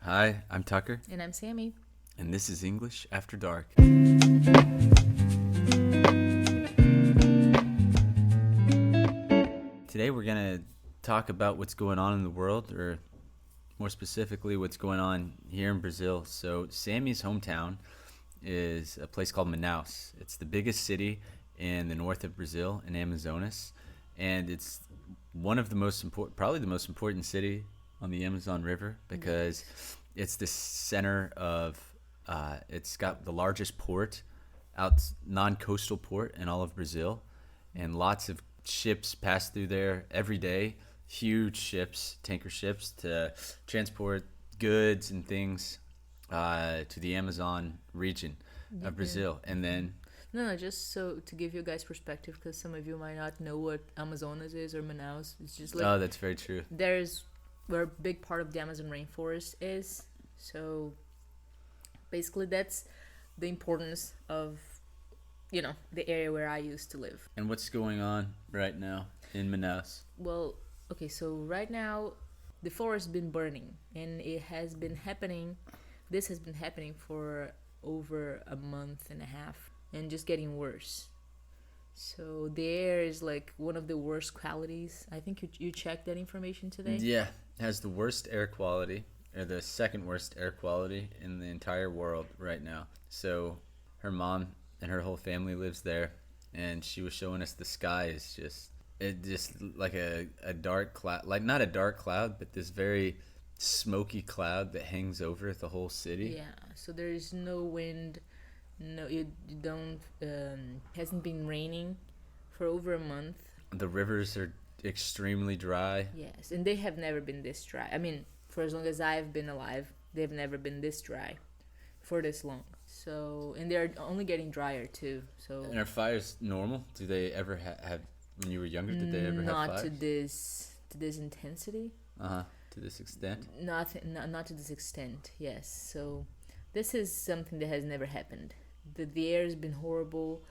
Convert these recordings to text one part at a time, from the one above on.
Hi, I'm Tucker, And I'm Sammy. and this is English After Dark. Today we're going to talk about what's going on in the world, or more specifically, what's going on here in Brazil. So, Sammy's hometown is a place called Manaus. It's the biggest city in the north of Brazil, in Amazonas, and it's one of the most important, probably the most important city on the Amazon River because it's the center of. It's got the largest port, non-coastal port in all of Brazil, and lots of ships pass through there every day. Huge ships, tanker ships, to transport goods and things to the Amazon region of Brazil, and then No, just so to give you guys perspective, because some of you might not know what Amazonas is or Manaus. It's just like that's very true. there's where a big part of the Amazon rainforest is. So basically, that's the importance of the area where I used to live. And what's going on right now in Manaus? Well, okay, so right now the forest has been burning, and it has been happening. This has been happening for over a month and a half, and just getting worse. So the air is like one of the worst qualities. I think you checked that information today. Yeah, has the worst air quality, or the second worst air quality in the entire world right now. So her mom and her whole family lives there, and she was showing us the sky is just like a dark cloud, like not a dark cloud, but this very smoky cloud that hangs over the whole city. Yeah. So there is no wind. No, you don't. Hasn't been raining for over a month. The rivers are extremely dry. Yes, and they have never been this dry. I mean, for as long as I've been alive, they've never been this dry for this long. So, and they're only getting drier too. So, And are fires normal? Do they ever have, when you were younger, did they ever have not fires? to this intensity. To this extent? Not to this extent. Yes. So, this is something that has never happened. The air has been horrible.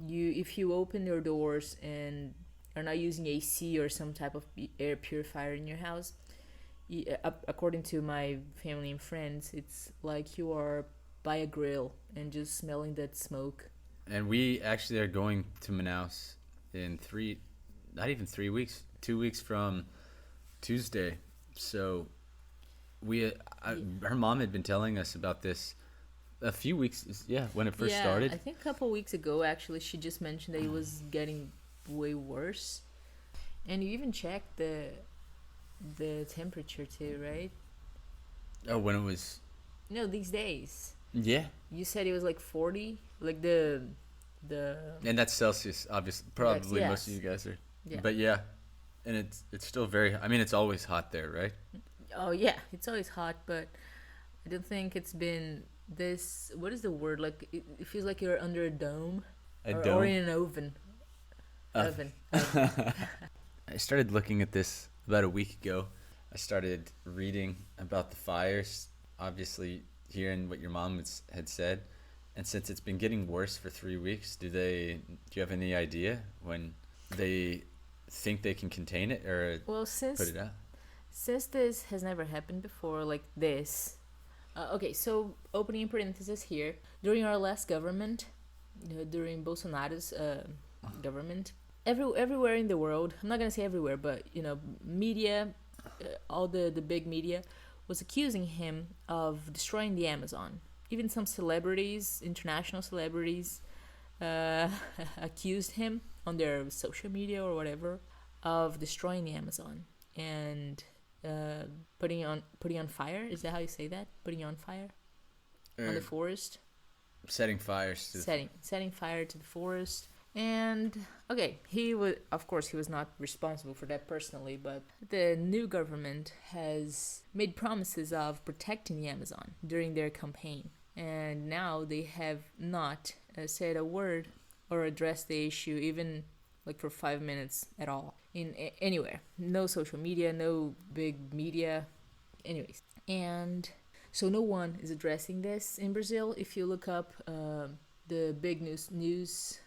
If you open your doors and are not using AC or some type of air purifier in your house, according to my family and friends, it's like you are by a grill and just smelling that smoke. And we actually are going to Manaus in not even 3 weeks, 2 weeks from Tuesday. So her mom had been telling us about this a few weeks, when it first started. I think a couple weeks ago, actually, she just mentioned that it was getting way worse. And you even checked the temperature too, right? Oh, when it was, No, these days. yeah. You said it was like 40, like the And that's Celsius, obviously. Probably most of yes. you guys are. Yeah. But yeah, and it's still very, I mean, it's always hot there, right? Oh yeah, it's always hot, but I don't think it's been this. What is the word? Like it feels like you're under a dome, or in an oven. Oven. I started looking at this about a week ago. I started reading about the fires, obviously hearing what your mom had said. And since it's been getting worse for 3 weeks, do you have any idea when they think they can contain it or Well, put it out? since this has never happened before, like this. Okay, so opening parenthesis here. During our last government, during Bolsonaro's government, everywhere in the world, I'm not gonna say everywhere, but media, all the big media, was accusing him of destroying the Amazon. Even some celebrities, international celebrities, accused him on their social media or whatever of destroying the Amazon and putting on fire. Is that how you say that? Putting on fire on the forest. Setting fires to Setting fire to the forest. And okay, he was not responsible for that personally, but the new government has made promises of protecting the Amazon during their campaign, and now they have not said a word or addressed the issue even like for 5 minutes at all in anywhere. No social media, no big media, anyways. And so no one is addressing this in Brazil. If you look up the big news,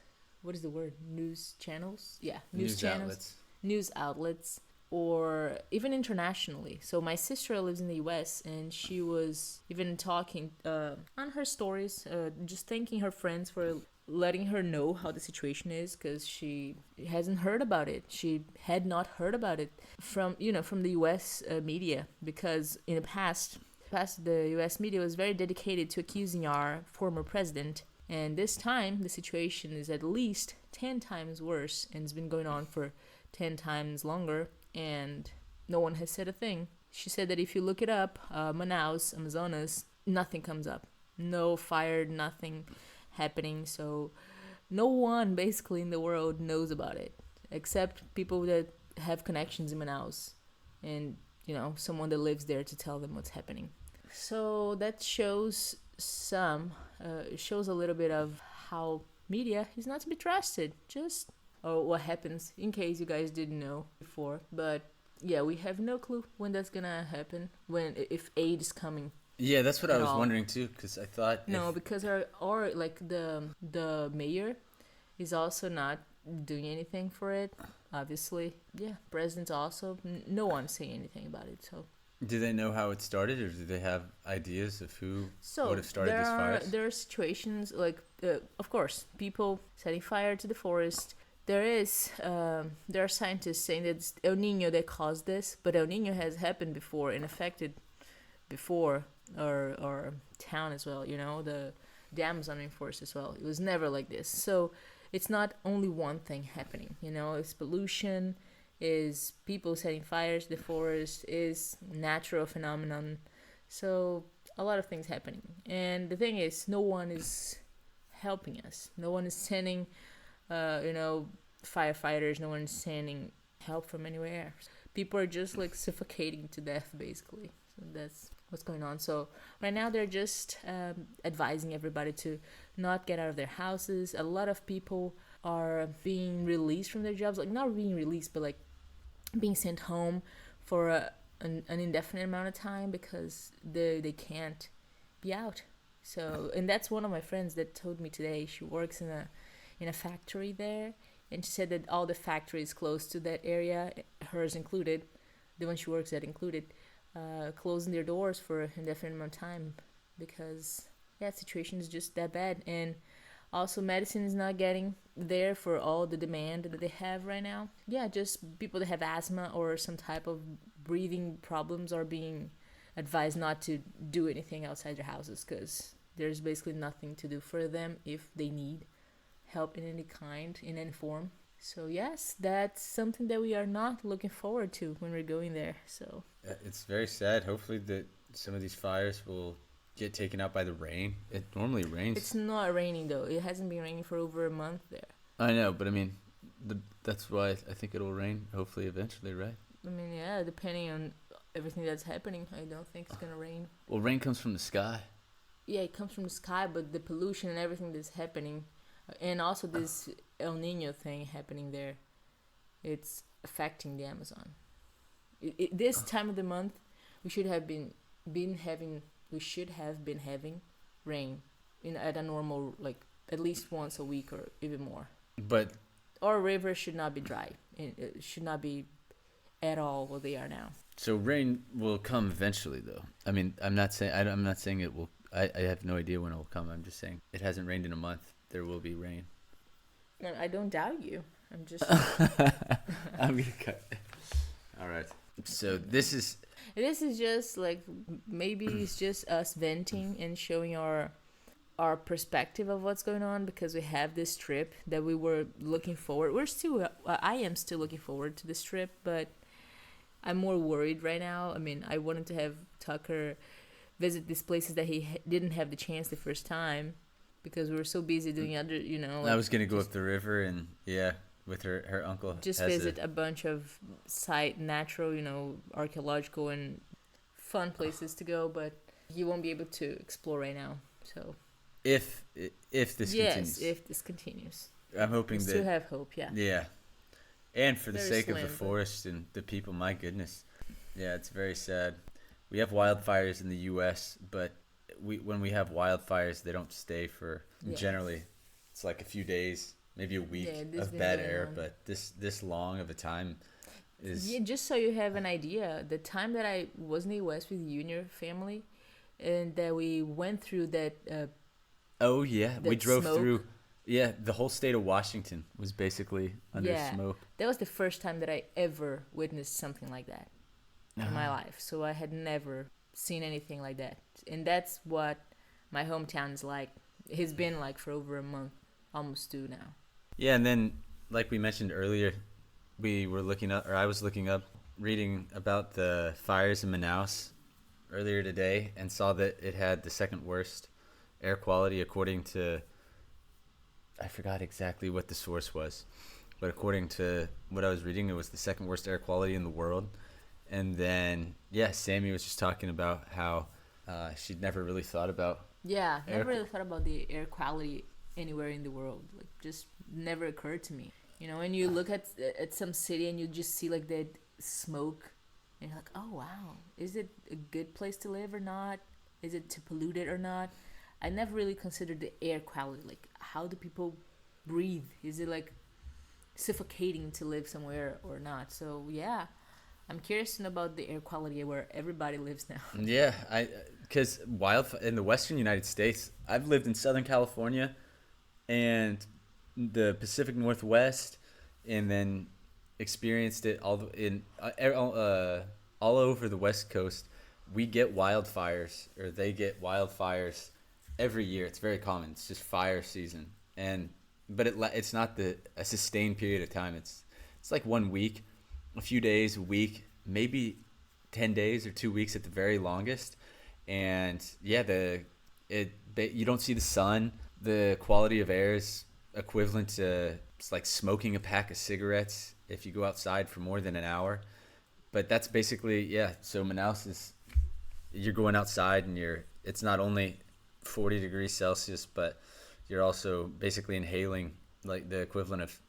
what is the word? News channels? Yeah, news channels. Outlets. News outlets. or even internationally. So my sister lives in the US, and she was even talking on her stories, just thanking her friends for letting her know how the situation is, because she hasn't heard about it. She had not heard about it from from the US media, because in the past the US media was very dedicated to accusing our former president. And this time, the situation is at least 10 times worse, and it's been going on for 10 times longer, and no one has said a thing. She said that if you look it up, Manaus, Amazonas, nothing comes up. No fire, nothing happening. So no one basically in the world knows about it, except people that have connections in Manaus and, someone that lives there to tell them what's happening. So that shows shows a little bit of how media is not to be trusted. Just what happens, in case you guys didn't know before. But yeah, we have no clue when that's gonna happen, if aid is coming. Yeah, that's what I was all. wondering too, because I thought No, because our like the mayor is also not doing anything for it. Obviously, yeah, president's also no one's saying anything about it. So do they know how it started, or do they have ideas of who So would have started these fires? there are situations like, of course, people setting fire to the forest. There are scientists saying that it's El Nino that caused this, but El Nino has happened before and affected before our town as well. The Amazon rainforest as well. It was never like this. So it's not only one thing happening. It's pollution, is people setting fires to the forest, is natural phenomenon. So a lot of things happening. And the thing is, no one is helping us. No one is sending, firefighters. No one is sending help from anywhere. People are just like suffocating to death, basically. So that's what's going on. So right now they're just advising everybody to not get out of their houses. A lot of people are being released from their jobs, like not being released, but like being sent home for an indefinite amount of time, because they can't be out. So, and that's one of my friends that told me today. She works in a factory there, and she said that all the factories close to that area, hers included, the one she works at included, closing their doors for an indefinite amount of time, because the situation is just that bad. And also, medicine is not getting there for all the demand that they have right now. Yeah, just people that have asthma or some type of breathing problems are being advised not to do anything outside their houses, because there's basically nothing to do for them if they need help in any kind, in any form. So yes, that's something that we are not looking forward to when we're going there. So it's very sad. Hopefully that some of these fires will get taken out by the rain. It normally rains. It's not raining though. It hasn't been raining for over a month there. I know, but I mean, that's why I think it'll rain. Hopefully, eventually, right? I mean, yeah, depending on everything that's happening, I don't think it's gonna rain. Well, rain comes from the sky. Yeah, it comes from the sky, but the pollution and everything that's happening, and also this El Nino thing happening there, it's affecting the Amazon. This time of the month, we should have been having rain at a normal, like at least once a week or even more. But our rivers should not be dry. It should not be at all what they are now. So rain will come eventually, though. I mean, I'm not saying it will. I have no idea when it will come. I'm just saying it hasn't rained in a month. There will be rain. No, I don't doubt you. I'm just. I'm gonna cut. All right. So this is just like, maybe it's just us venting and showing our perspective of what's going on, because we have this trip that we were looking forward. I am still looking forward to this trip, but I'm more worried right now. I mean, I wanted to have Tucker visit these places that he didn't have the chance the first time, because we were so busy doing other, I was gonna go up the river and with her uncle. Just visit a bunch of natural, archaeological and fun places to go, but you won't be able to explore right now. So if this continues. Yes, if this continues. I'm hoping we still have hope, yeah. Yeah. And for the Very sake of the slim, forest and the people, my goodness. Yeah, it's very sad. We have wildfires in the U.S., but when we have wildfires, they don't stay for, generally, it's like a few days, maybe a week of bad air, but this long of a time, is Yeah, just so you have an idea, the time that I was in the US with you and your family, and that we went through oh yeah, we that drove smoke. through. Yeah, the whole state of Washington was basically under Yeah, smoke. that was the first time that I ever witnessed something like that in my Ah. life. So I had never seen anything like that, and that's what my hometown is like. It's been like for over a month, almost two now. Yeah, and then like we mentioned earlier, we were looking up, or I was looking up, reading about the fires in Manaus earlier today, and saw that it had the second worst air quality according to, I forgot exactly what the source was, but according to what I was reading, it was the second worst air quality in the world. And then yeah, Sammy was just talking about how she'd never really thought about Yeah, air. never really thought about the air quality anywhere in the world. Like, just never occurred to me. You know, when you look at some city and you just see like that smoke, and you're like, oh wow, is it a good place to live or not? Is it too polluted or not? I never really considered the air quality. Like, how do people breathe? Is it like suffocating to live somewhere or not? So yeah, I'm curious to know about the air quality where everybody lives now. Yeah, I because in the Western United States, I've lived in Southern California and the Pacific Northwest, and then experienced it all over the West Coast. We get wildfires, or they get wildfires every year. It's very common. It's just fire season, and but it's not a sustained period of time. It's like 1 week, a few days, a week, maybe 10 days or 2 weeks at the very longest. And yeah, you don't see the sun. The quality of air is equivalent to, it's like smoking a pack of cigarettes if you go outside for more than an hour. But that's basically, yeah. So Manaus is, you're going outside and it's not only 40 degrees Celsius, but you're also basically inhaling like the equivalent of,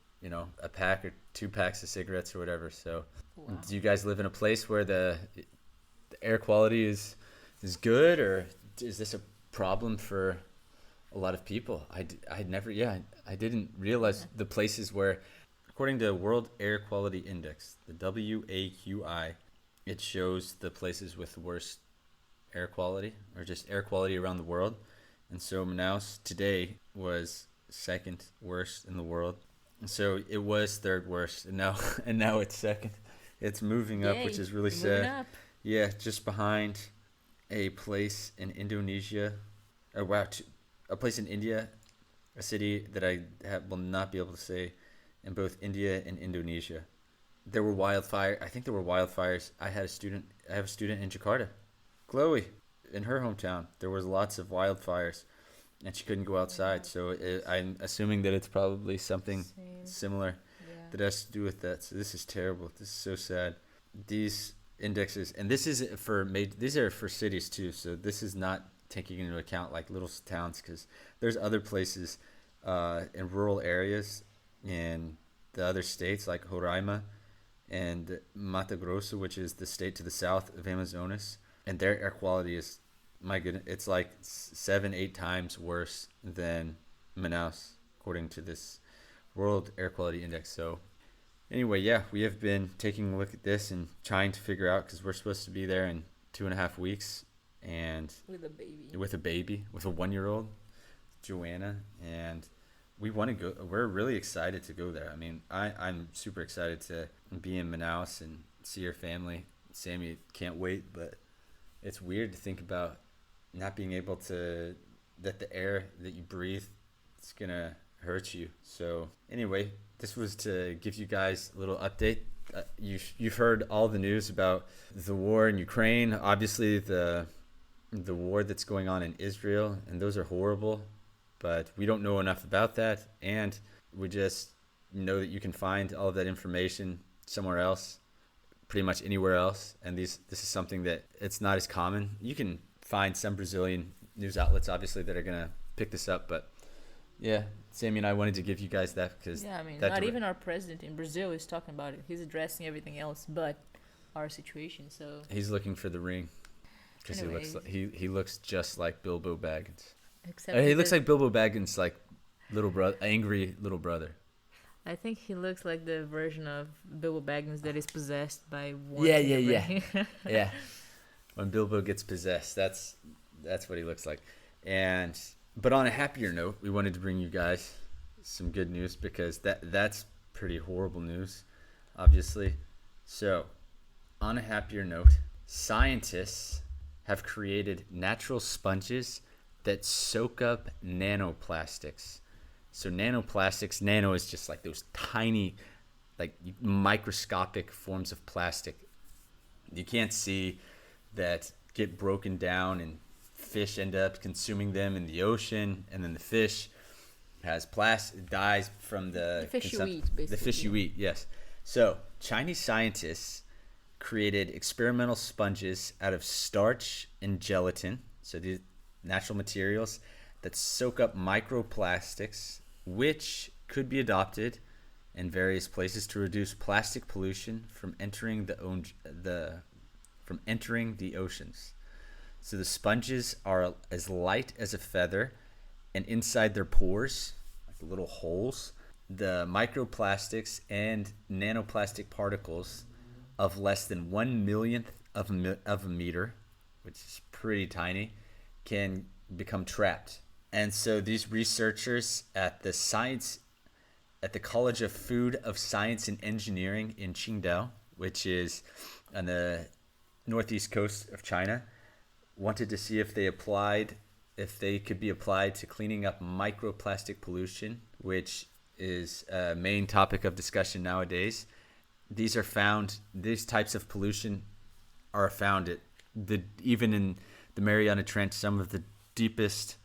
a pack or 2 packs of cigarettes or whatever. So Wow. do you guys live in a place where the air quality is good, or is this a problem for a lot of people? I never, yeah, I didn't realize the places where, according to World Air Quality Index, the WAQI, it shows the places with the worst air quality, or just air quality around the world. And so Manaus today was second worst in the world. And so it was third worst, and now and now it's second. It's moving up, which Yay, is really you're moving sad. up. Yeah, just behind a place in Indonesia. Oh wow, a place in India, a city that will not be able to say, in both India and Indonesia. There were wildfire. I think there were wildfires. I have a student in Jakarta, Chloe, in her hometown. There was lots of wildfires, and she couldn't go outside. So I'm assuming that it's probably something Same. similar Yeah. that has to do with that. So this is terrible. This is so sad. These indexes, and these are for cities too. So this is not taking into account like little towns, because there's other places in rural areas in the other states like Roraima and Mato Grosso, which is the state to the south of Amazonas, and their air quality is, my goodness, it's like 7-8 times worse than Manaus, according to this World Air Quality Index. So anyway, yeah, we have been taking a look at this and trying to figure out, because we're supposed to be there in 2.5 weeks, and With a baby. with a 1-year-old, Joanna, and we want to go. We're really excited to go there. I mean, I'm super excited to be in Manaus and see your family. Sammy can't wait, but it's weird to think about not being able to, that the air that you breathe, it's gonna hurt you. So anyway, this was to give you guys a little update. You've heard all the news about the war in Ukraine, obviously the war that's going on in Israel, and those are horrible, but we don't know enough about that, and we just know that you can find all of that information somewhere else, pretty much anywhere else. And this is something that it's not as common. You can find some Brazilian news outlets, obviously, that are gonna pick this up, but yeah, Sammy and I wanted to give you guys that, because Yeah, I mean, that not even our president in Brazil is talking about it. He's addressing everything else but our situation. So, he's looking for the ring, because anyways, he looks just like Bilbo Baggins. except He he looks does, like Bilbo Baggins, like angry little brother. I think he looks like the version of Bilbo Baggins that is possessed by one. Yeah. Yeah. When Bilbo gets possessed, that's what he looks like. And but on a happier note, we wanted to bring you guys some good news because that's pretty horrible news, obviously. So, on a happier note, scientists have created natural sponges that soak up nanoplastics. So nanoplastics, nano is just like those tiny, like microscopic forms of plastic you can't see that get broken down, and fish end up consuming them in the ocean, and then the fish has plastic dies from the fish you eat, basically. The fish you eat, yes. So Chinese scientists created experimental sponges out of starch and gelatin, so these natural materials that soak up microplastics, which could be adopted in various places to reduce plastic pollution from entering the oceans. So the sponges are as light as a feather, and inside their pores, like little holes, the microplastics and nanoplastic particles of less than 1/1,000,000th of a meter, which is pretty tiny, can become trapped. And so these researchers at the College of Food of Science and Engineering in Qingdao, which is on the northeast coast of China, wanted to see if they could be applied to cleaning up microplastic pollution, which is a main topic of discussion nowadays. These types of pollution are found even in the Mariana Trench, some of the deepest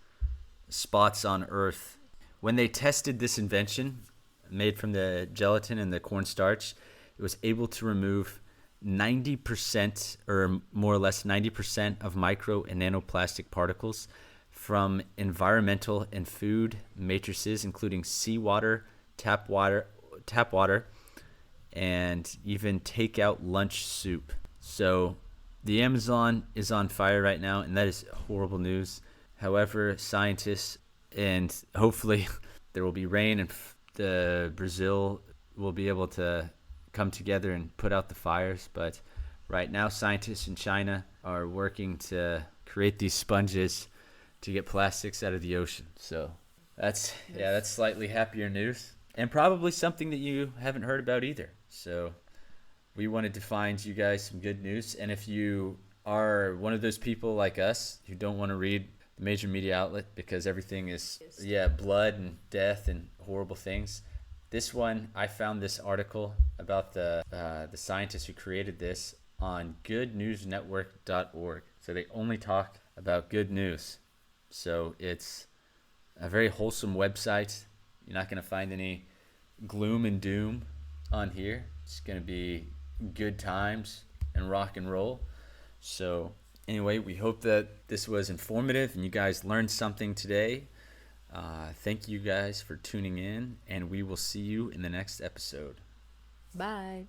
spots on Earth. When they tested this invention made from the gelatin and the cornstarch, it was able to remove 90% or more or less 90% of micro and nanoplastic particles from environmental and food matrices, including seawater, tap water, and even takeout lunch soup. So the Amazon is on fire right now, and that is horrible news. However, scientists, and hopefully there will be rain, and the Brazil will be able to come together and put out the fires. But right now, scientists in China are working to create these sponges to get plastics out of the ocean. So that's slightly happier news, and probably something that you haven't heard about either. So we wanted to find you guys some good news. And if you are one of those people like us who don't want to read the major media outlet because everything is blood and death and horrible things, this one, I found this article about the scientists who created this on goodnewsnetwork.org. So they only talk about good news. So it's a very wholesome website. You're not going to find any gloom and doom on here. It's going to be good times and rock and roll. So anyway, we hope that this was informative and you guys learned something today. Thank you guys for tuning in, and we will see you in the next episode. Bye.